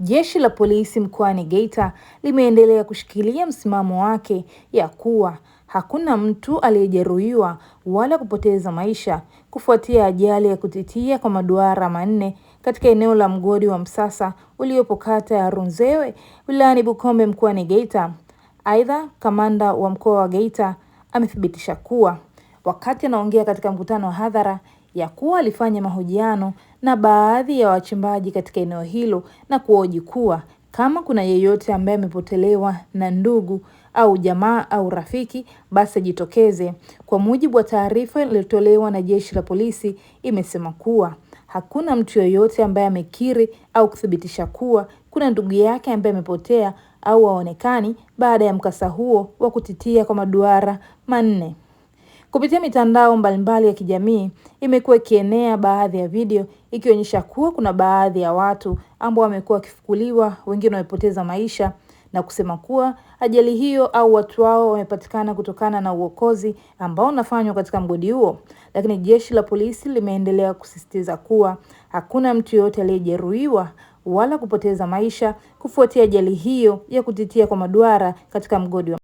Jeshi la polisi mkoani Geita limeendelea kushikilia msimamo wake ya kuwa hakuna mtu aliyejeruhiwa wala kupoteza maisha kufuatia ajali ya kutitia kwa maduara manne katika eneo la mgodi wa Msasa uliopo kata ya Runzewe wilayani Bukombe mkoani Geita. Aidha, kamanda wa mkoa wa Geita amethibitisha kuwa wakati anaongea katika mkutano wa hadhara ya kuwa alifanya mahojiano na baadhi ya wachimbaji katika eneo hilo na kuhoji kuwa kama kuna yeyote ambaye amepotelewa na ndugu au jamaa au rafiki basi jitokeze. Kwa mujibu wa taarifa iliyotolewa na jeshi la polisi, imesema kuwa hakuna mtu yeyote ambaye amekiri au kuthibitisha kuwa kuna ndugu yake ambaye amepotea au haonekani baada ya mkasa huo wa kutitia kwa maduara manne. Kupitia mitandao mbalimbali ya kijamii imekuwa ikienea baadhi ya video ikionyesha kuwa kuna baadhi ya watu ambao wamekuwa wakifukuliwa, wengine wamepoteza maisha na kusema kuwa ajali hiyo au watu wao wamepatikana kutokana na uokozi ambao unafanywa katika mgodi huo. Lakini jeshi la polisi limeendelea kusisitiza kuwa hakuna mtu yeyote aliyejeruhiwa wala kupoteza maisha kufuatia ajali hiyo ya kutitia kwa maduara katika mgodi wa